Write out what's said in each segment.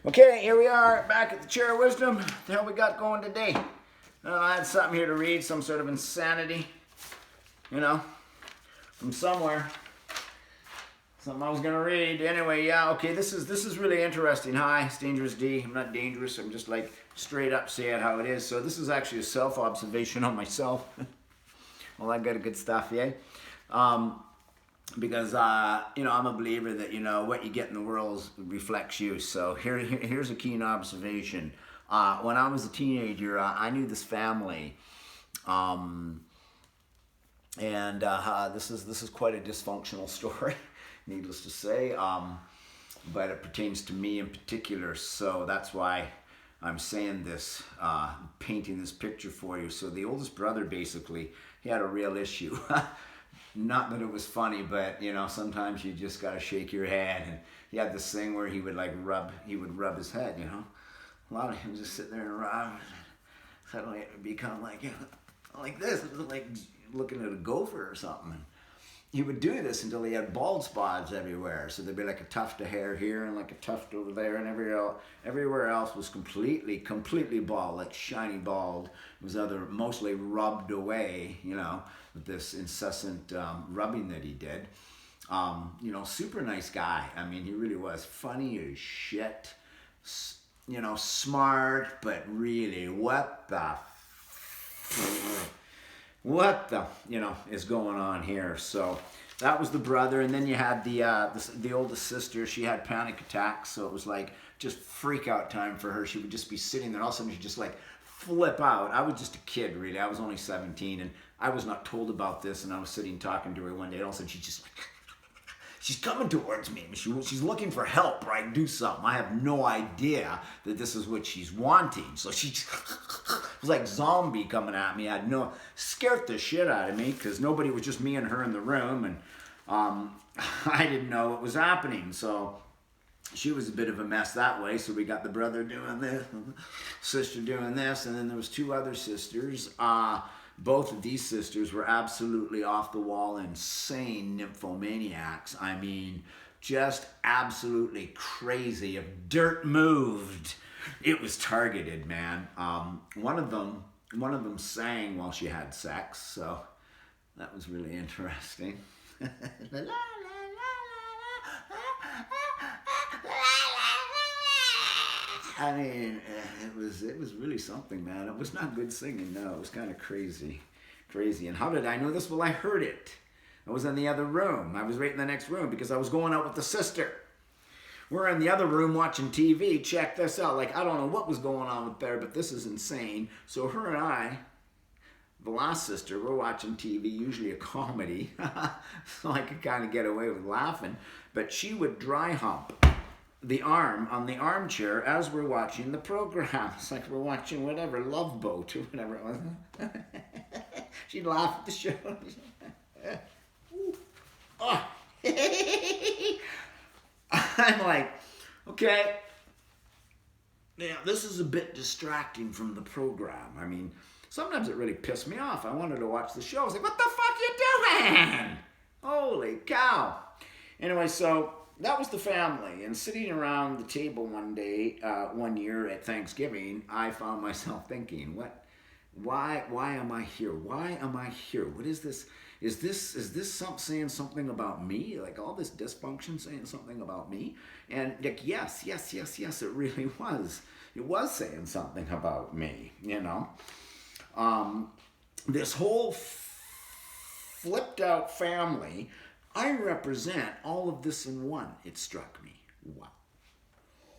Okay, here we are back at the Chair of Wisdom. What the hell we got going today? I had something here to read, some sort of insanity, from somewhere. Something I was gonna read. Anyway, yeah, okay, this is really interesting. Hi, it's Dangerous D. I'm not dangerous, I'm just like straight up saying how it is. So this is actually a self-observation on myself. Well, I got good stuff, yeah? Because I'm a believer that what you get in the world reflects you. So here's a keen observation. When I was a teenager, I knew this family, and this is quite a dysfunctional story, needless to say. But it pertains to me in particular, so that's why I'm saying this, painting this picture for you. So the oldest brother, basically, he had a real issue. Not that it was funny, but sometimes you just gotta shake your head. And he had this thing where he would rub his head. A lot of him just sit there and rub. Suddenly it would become like this, it was like looking at a gopher or something. And he would do this until he had bald spots everywhere. So there'd be like a tuft of hair here and like a tuft over there, and everywhere else was completely bald, like shiny bald. It was mostly rubbed away, with this incessant rubbing that he did. Super nice guy. I mean, he really was funny as shit. Smart, but really, what the is going on here? So that was the brother, and then you had the oldest sister. She had panic attacks, so it was like just freak out time for her. She would just be sitting there, all of a sudden she'd just like flip out. I was just a kid, really. I was only 17, and I was not told about this, and I was sitting talking to her one day, and all of a sudden she's just like, she's coming towards me. She's looking for help, right? Do something. I have no idea that this is what she's wanting. So she was like zombie coming at me. Scared the shit out of me because nobody, was just me and her in the room, and I didn't know what was happening. So she was a bit of a mess that way. So we got the brother doing this, sister doing this, and then there was two other sisters. Both of these sisters were absolutely off the wall, insane nymphomaniacs. I mean, just absolutely crazy. If dirt moved, it was targeted, man. One of them sang while she had sex, so that was really interesting. I mean, it was really something, man. It was not good singing, no. It was kind of crazy. And how did I know this? Well, I heard it. I was in the other room. I was right in the next room because I was going out with the sister. We're in the other room watching TV. Check this out. I don't know what was going on with there, but this is insane. So her and I, the last sister, we're watching TV, usually a comedy. So I could kind of get away with laughing. But she would dry hump the arm on the armchair as we're watching the program. It's like we're watching whatever, Love Boat or whatever it was. She'd laugh at the show. Oh. I'm like, okay, now this is a bit distracting from the program. I mean, sometimes it really pissed me off. I wanted to watch the show. I was like, what the fuck you doing? Holy cow. Anyway, so that was the family, and sitting around the table one year at Thanksgiving, I found myself thinking, why am I here? Why am I here? What is this? Is this saying something about me? Like all this dysfunction saying something about me? And like, yes, it really was. It was saying something about me, This whole flipped out family, I represent all of this in one, it struck me.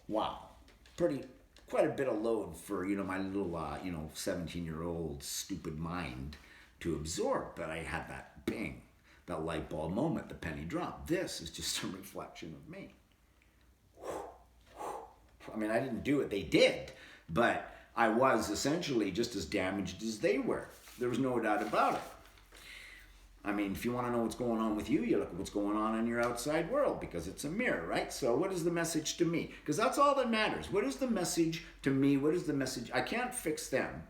Wow. Quite a bit of load for, my little, 17-year-old stupid mind to absorb. But I had that bing, that light bulb moment, the penny drop. This is just a reflection of me. I mean, I didn't do it, they did. But I was essentially just as damaged as they were. There was no doubt about it. I mean, if you want to know what's going on with you, you look at what's going on in your outside world because it's a mirror, right? So what is the message to me? Because that's all that matters. What is the message to me? What is the message? I can't fix them,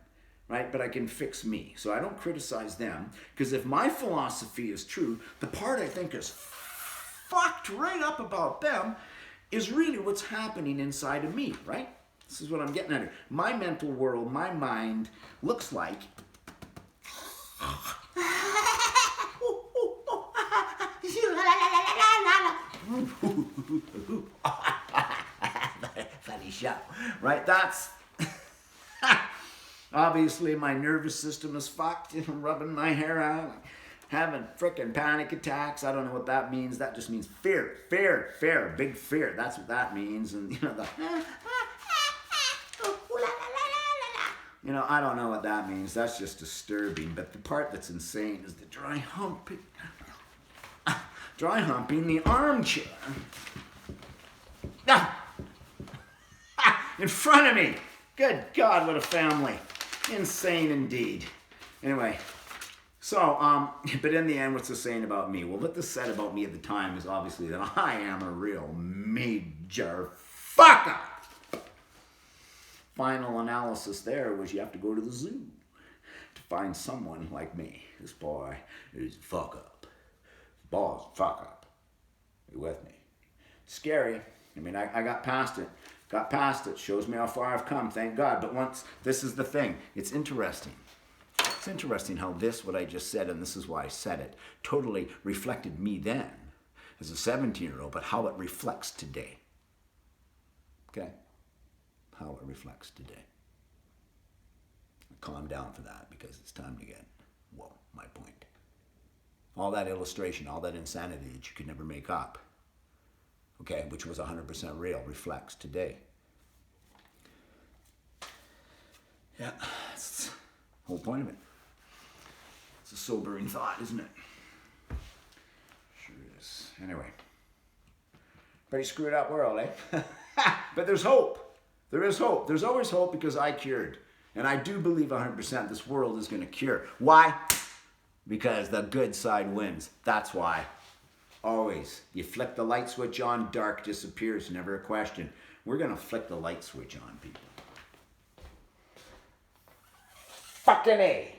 right? But I can fix me. So I don't criticize them because if my philosophy is true, the part I think is fucked right up about them is really what's happening inside of me, right? This is what I'm getting at here. My mental world, my mind looks like funny show, right? That's obviously my nervous system is fucked, rubbing my hair out, having frickin' panic attacks. I don't know what that means. That just means fear, big fear. That's what that means. And I don't know what that means. That's just disturbing. But the part that's insane is the dry humping the armchair in front of me. Good God, what a family. Insane indeed. Anyway, so, but in the end, what's this saying about me? Well, what this said about me at the time is obviously that I am a real major fuck up. Final analysis there was you have to go to the zoo to find someone like me. This boy is fuck up. Boss, fuck up. You with me? Scary. I mean, I got past it. Got past it. Shows me how far I've come, thank God. But once, this is the thing. It's interesting. It's interesting how this, what I just said, and this is why I said it, totally reflected me then as a 17-year-old, but how it reflects today. Okay? How it reflects today. Calm down for that because it's time to get, well, my point. All that illustration, all that insanity that you could never make up, okay, which was 100% real, reflects today. Yeah, that's the whole point of it. It's a sobering thought, isn't it? Sure is. Anyway, pretty screwed up world, eh? But there's hope. There is hope. There's always hope because I cured. And I do believe 100% this world is going to cure. Why? Because the good side wins. That's why. Always. You flick the light switch on, dark disappears. Never a question. We're going to flick the light switch on, people. Fucking A.